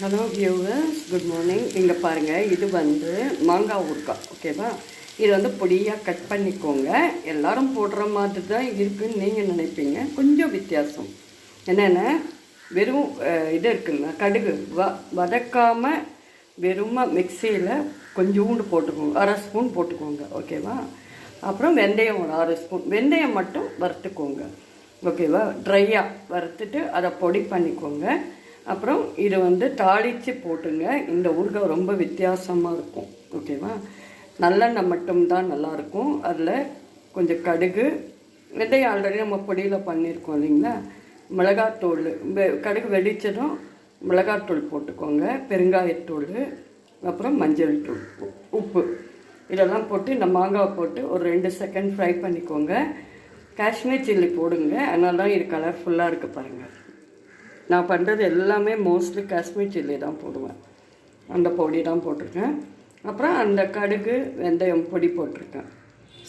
Hello viewers, good morning. இங்கே பாருங்கள், இது வந்து மாங்காய் ஊறுகாய். ஓகேவா? இது வந்து பொடியாக கட் பண்ணிக்கோங்க. எல்லோரும் போடுற மாதிரி தான் இருக்குதுன்னு நீங்கள் நினைப்பீங்க. கொஞ்சம் வித்தியாசம் என்னென்ன, வெறும் இது இருக்குங்க, கடுகு வதக்காமல் வெறும் மிக்சியில் கொஞ்சோண்டு போட்டுக்கோங்க, 1/2 ஸ்பூன் போட்டுக்கோங்க. ஓகேவா? அப்புறம் வெந்தயம் ஒரு 6 ஸ்பூன், வெந்தயம் மட்டும் வறுத்துக்கோங்க. ஓகேவா? ட்ரையாக வறுத்துட்டு அதை பொடி பண்ணிக்கோங்க. அப்புறம் இது வந்து தாளித்து போட்டுங்க. இந்த ஊறுகாய் ரொம்ப வித்தியாசமாக இருக்கும். ஓகேவா? நல்லெண்ணெய் மட்டும்தான் நல்லாயிருக்கும். அதில் கொஞ்சம் கடுகு, வெந்தயம் ஆல்ரெடி நம்ம பொடியில் பண்ணியிருக்கோம் இல்லைங்களா. மிளகாத்தூள், கடுகு வெடித்ததும் மிளகாத்தூள் போட்டுக்கோங்க, பெருங்காயத்தூள், அப்புறம் மஞ்சள் தூள், உப்பு, இதெல்லாம் போட்டு இந்த மாங்காவை போட்டு ஒரு 2 செகண்ட் ஃப்ரை பண்ணிக்கோங்க. காஷ்மீர் சில்லி போடுங்க, அதனால தான் இது கலர்ஃபுல்லாக இருக்குது பாருங்கள். நான் பண்ணுறது எல்லாமே மோஸ்ட்லி காஷ்மீர் சில்லி தான் போடுவேன். அந்த பொடி தான் போட்டிருக்கேன். அப்புறம் அந்த கடுகு வெந்தயம் பொடி போட்டிருக்கேன்.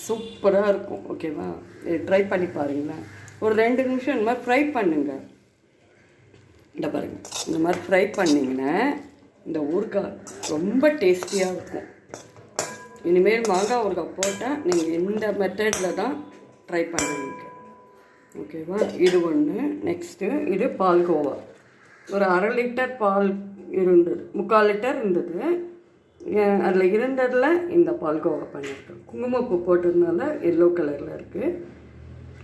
சூப்பராக இருக்கும். ஓகேவா? இது ட்ரை பண்ணி பாருங்களேன். ஒரு 2 நிமிஷம் இந்த மாதிரி ஃப்ரை பண்ணுங்கள். இந்த பாருங்கள், இந்த மாதிரி ஃப்ரை பண்ணிங்கன்னா இந்த ஊறுகாய் ரொம்ப டேஸ்டியாக இருக்கும். இனிமேல் மாங்காய் ஊறுகாய் போட்டால் நீங்கள் இந்த மெத்தடில் தான் ட்ரை பண்ணுவீங்க. ஓகேவா? இது ஒன்று. நெக்ஸ்ட்டு இது பால்கோவா. ஒரு 1/2 லிட்டர் பால் இருந்தது, 3/4 லிட்டர் இருந்தது. அதில் இருந்ததில் இந்த பால்கோவா பண்ணியிருக்கேன். குங்குமப்பூ போட்டதுனால எல்லோ கலரில் இருக்குது.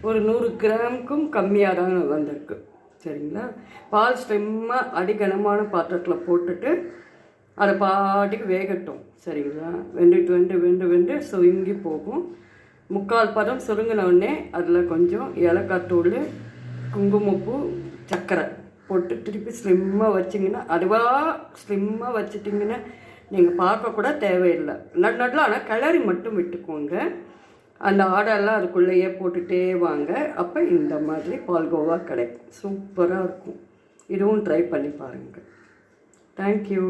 ஒரு 100 கிராமுக்கும் கம்மியாக தான் வந்திருக்கு. சரிங்களா? பால் ஸ்டெம்மாக அடிக்கனமான பாத்திரத்தில் போட்டுட்டு அதை பாட்டுக்கு வேகட்டும். சரிங்களா? வெண்டு சுருங்கி போகும். 3/4 பதம் சுருங்கினோடனே அதில் கொஞ்சம் ஏலக்காய் தூள், குங்குமப்பூ, சர்க்கரை போட்டு திருப்பி ஸ்லிம்மாக வச்சிங்கன்னா, அதுவாக ஸ்லிம்மாக வச்சிட்டிங்கன்னா நீங்கள் பார்க்கக்கூட தேவையில்லை. நட்டில் ஆனால் கிளறி மட்டும் விட்டுக்கோங்க. அந்த ஆடெல்லாம் அதுக்குள்ளேயே போட்டுகிட்டே வாங்க. அப்போ இந்த மாதிரி பால்கோவா கிடைக்கும். சூப்பராக இருக்கும். இதுவும் ட்ரை பண்ணி பாருங்கள். தேங்க்யூ.